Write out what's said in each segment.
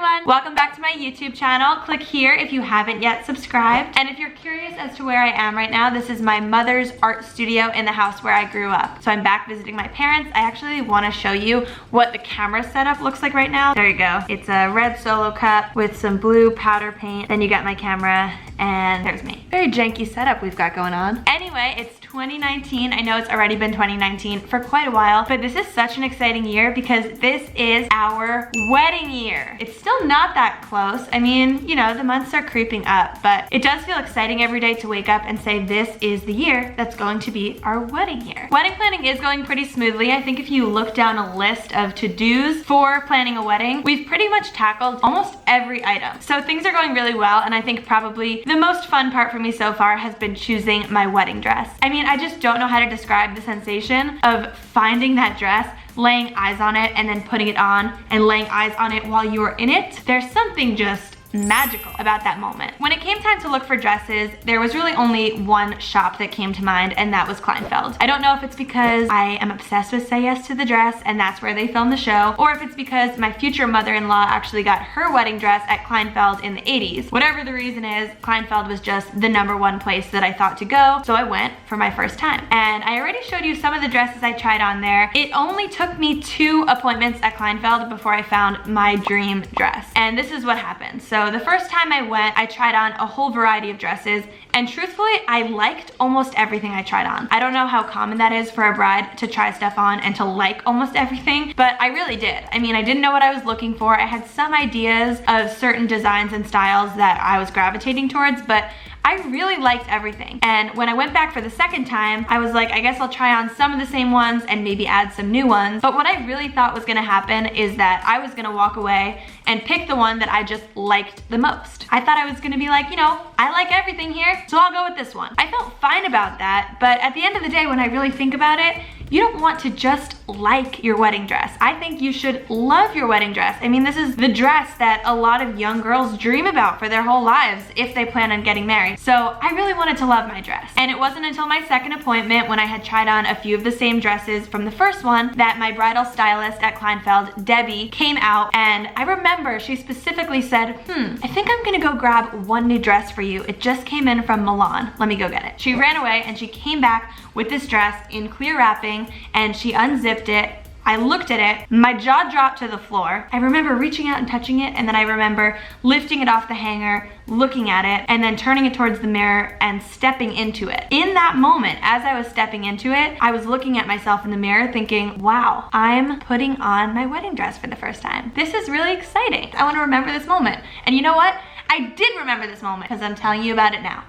everyone! Welcome back to my YouTube channel. Click here if you haven't yet subscribed. And if you're curious as to where I am right now, this is my mother's art studio in the house where I grew up. So I'm back visiting my parents. I actually want to show you what the camera setup looks like right now. There you go. It's a red Solo cup with some blue powder paint. Then you got my camera and there's me. Very janky setup we've got going on. Anyway, it's 2019. I know it's already been 2019 for quite a while, but this is such an exciting year because this is our wedding year. It's still not that close. I mean, you know, the months are creeping up, but it does feel exciting every day to wake up and say this is the year that's going to be our wedding year. Wedding planning is going pretty smoothly. I think if you look down a list of to-dos for planning a wedding, we've pretty much tackled almost every item. So things are going really well, and I think probably the most fun part for me so far has been choosing my wedding dress. I mean, I just don't know how to describe the sensation of finding that dress, laying eyes on it, and then putting it on and laying eyes on it while you're in it. There's something just magical about that moment. When it came time to look for dresses, there was really only one shop that came to mind, and that was Kleinfeld. I don't know if it's because I am obsessed with Say Yes to the Dress and that's where they filmed the show, or if it's because my future mother-in-law actually got her wedding dress at Kleinfeld in the 80s. Whatever the reason is, Kleinfeld was just the #1 place that I thought to go, so I went for my first time. And I already showed you some of the dresses I tried on there. It only took me 2 appointments at Kleinfeld before I found my dream dress. And this is what happened. So the first time I went, I tried on a whole variety of dresses, and truthfully, I liked almost everything I tried on. I don't know how common that is for a bride to try stuff on and to like almost everything, but I really did. I mean, I didn't know what I was looking for. I had some ideas of certain designs and styles that I was gravitating towards, but I really liked everything. And when I went back for the second time, I was like, I guess I'll try on some of the same ones and maybe add some new ones. But what I really thought was gonna happen is that I was gonna walk away and pick the one that I just liked the most. I thought I was gonna be like, you know, I like everything here, so I'll go with this one. I felt fine about that, but at the end of the day, when I really think about it, you don't want to just like your wedding dress. I think you should love your wedding dress. I mean, this is the dress that a lot of young girls dream about for their whole lives if they plan on getting married. So I really wanted to love my dress. And it wasn't until my second appointment, when I had tried on a few of the same dresses from the first one, that my bridal stylist at Kleinfeld, Debbie, came out, and I remember she specifically said, I think I'm gonna go grab one new dress for you. It just came in from Milan. Let me go get it. She ran away and she came back with this dress in clear wrapping, and she unzipped it. I looked at it, my jaw dropped to the floor. I remember reaching out and touching it, and then I remember lifting it off the hanger, looking at it, and then turning it towards the mirror and stepping into it. In that moment, as I was stepping into it, I was looking at myself in the mirror thinking, wow, I'm putting on my wedding dress for the first time. This is really exciting. I want to remember this moment. And you know what? I did remember this moment because I'm telling you about it now.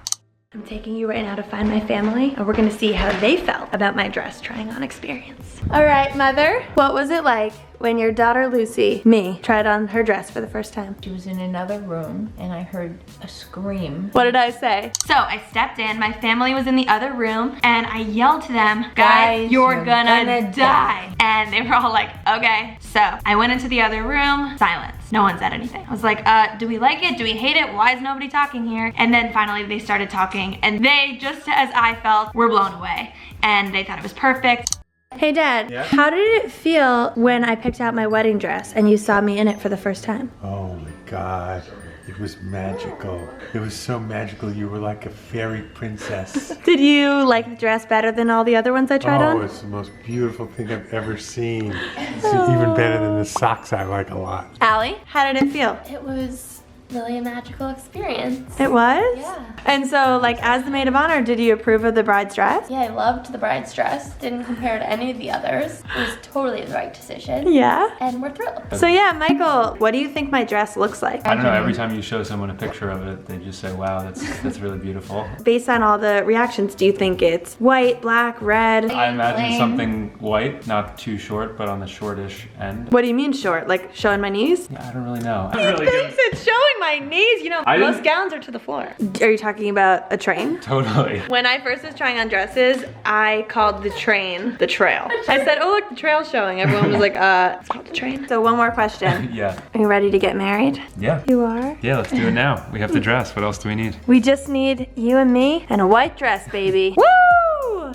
I'm taking you right now to find my family, and we're gonna see how they felt about my dress trying on experience. All right, mother, what was it like when your daughter Lucy, me, tried on her dress for the first time? She was in another room and I heard a scream. What did I say? So I stepped in, my family was in the other room, and I yelled to them, guys, you're gonna die. And they were all like, okay. So I went into the other room, silence. No one said anything. I was like, do we like it? Do we hate it? Why is nobody talking here? And then finally they started talking, and they, just as I felt, were blown away. And they thought it was perfect. Hey Dad, yeah? How did it feel when I picked out my wedding dress and you saw me in it for the first time? Oh my God, it was magical. It was so magical. You were like a fairy princess. Did you like the dress better than all the other ones I tried on? Oh, it's the most beautiful thing I've ever seen. It's even better than the socks I like a lot. Allie, how did it feel? It was really a magical experience. It was? Yeah. And so, like, as the maid of honor, did you approve of the bride's dress? Yeah, I loved the bride's dress. Didn't compare to any of the others. It was totally the right decision. Yeah. And we're thrilled. So yeah, Michael, what do you think my dress looks like? I don't know, every time you show someone a picture of it, they just say, wow, that's really beautiful. Based on all the reactions, do you think it's white, black, red? I imagine something white, not too short, but on the shortish end. What do you mean short? Like showing my knees? Yeah, I don't really know. He thinks it's showing my knees. You know, most gowns are to the floor. Are you talking about a train? Totally. When I first was trying on dresses, I called the train the trail. I said, oh look, the trail's showing. Everyone was like, it's called the train. So one more question. Yeah. Are you ready to get married? Yeah. You are? Yeah, let's do it now. We have the dress. What else do we need? We just need you and me and a white dress, baby. Woo!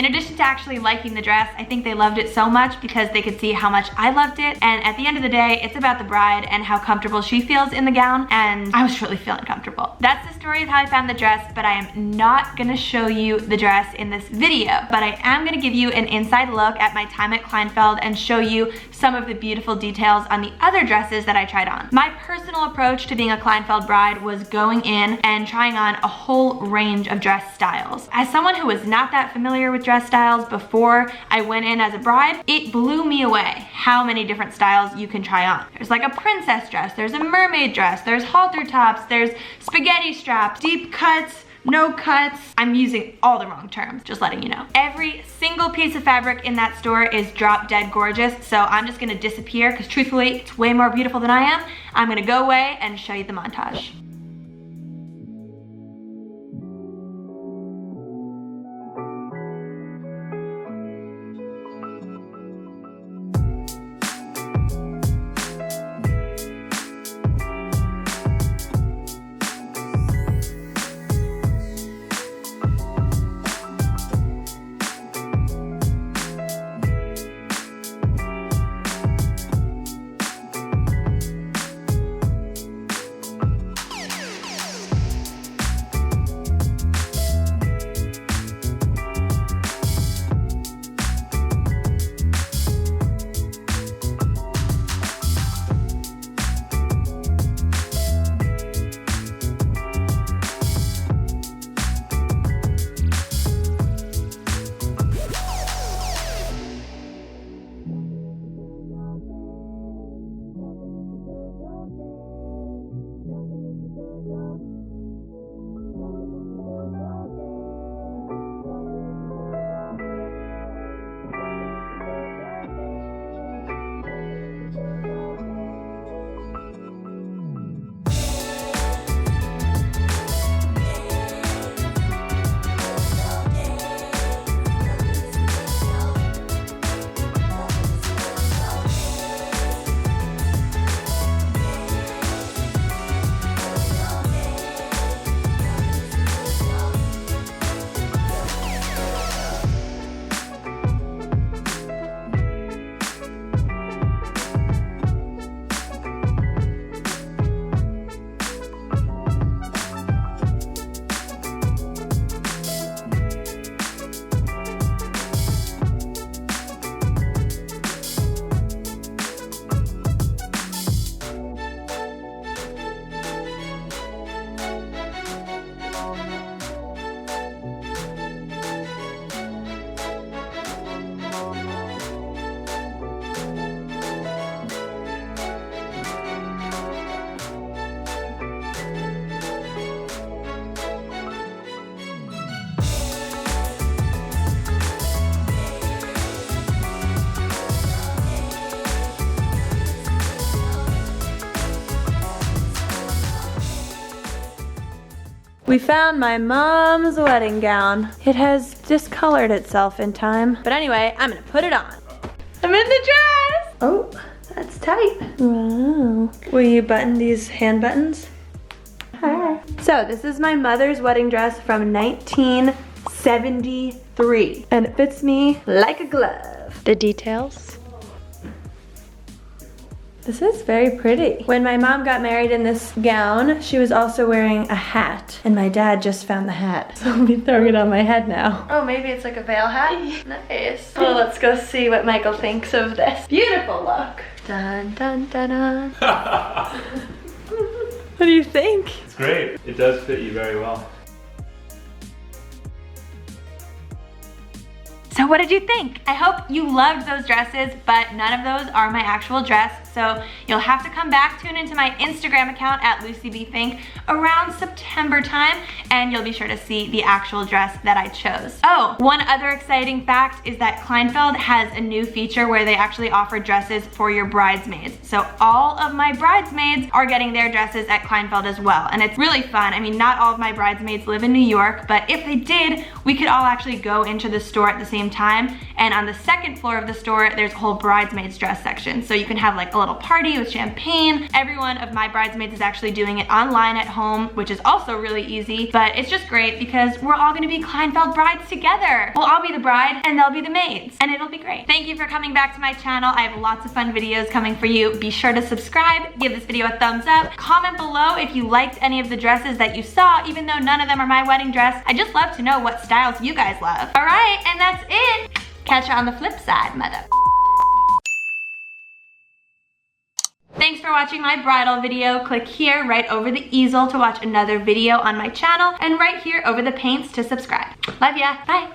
In addition to actually liking the dress, I think they loved it so much because they could see how much I loved it. And at the end of the day, it's about the bride and how comfortable she feels in the gown, and I was truly feeling comfortable. That's the story of how I found the dress, but I am not gonna show you the dress in this video. But I am gonna give you an inside look at my time at Kleinfeld and show you some of the beautiful details on the other dresses that I tried on. My personal approach to being a Kleinfeld bride was going in and trying on a whole range of dress styles. As someone who was not that familiar with dress styles before I went in as a bride, it blew me away how many different styles you can try on. There's like a princess dress, there's a mermaid dress, there's halter tops, there's spaghetti straps, deep cuts, no cuts. I'm using all the wrong terms, just letting you know. Every single piece of fabric in that store is drop dead gorgeous, so I'm just gonna disappear because truthfully, it's way more beautiful than I am. I'm gonna go away and show you the montage. We found my mom's wedding gown. It has discolored itself in time. But anyway, I'm gonna put it on. I'm in the dress! Oh, that's tight. Wow. Will you button these hand buttons? Hi. So this is my mother's wedding dress from 1973. And it fits me like a glove. The details. This is very pretty. When my mom got married in this gown, she was also wearing a hat. And my dad just found the hat. So I'll be throwing it on my head now. Oh, maybe it's like a veil hat? Nice. Well, let's go see what Michael thinks of this beautiful look. Dun, dun, dun, dun. What do you think? It's great. It does fit you very well. So what did you think? I hope you loved those dresses, but none of those are my actual dress. So you'll have to come back, tune into my Instagram account at Lucie Fink around September time, and you'll be sure to see the actual dress that I chose. Oh, one other exciting fact is that Kleinfeld has a new feature where they actually offer dresses for your bridesmaids. So all of my bridesmaids are getting their dresses at Kleinfeld as well, and it's really fun. I mean, not all of my bridesmaids live in New York, but if they did, we could all actually go into the store at the same time, and on the second floor of the store, there's a whole bridesmaids dress section. So you can have like a little party with champagne. Every one of my bridesmaids is actually doing it online at home, which is also really easy, but it's just great because we're all gonna be Kleinfeld brides together. Well, I'll be the bride and they'll be the maids, and it'll be great. Thank you for coming back to my channel. I have lots of fun videos coming for you. Be sure to subscribe, give this video a thumbs up, comment below if you liked any of the dresses that you saw, even though none of them are my wedding dress. I just love to know what styles you guys love. All right, and that's it. Catch you on the flip side, mother. Thanks for watching my bridal video. Click here right over the easel to watch another video on my channel, and right here over the paints to subscribe. Love ya, bye.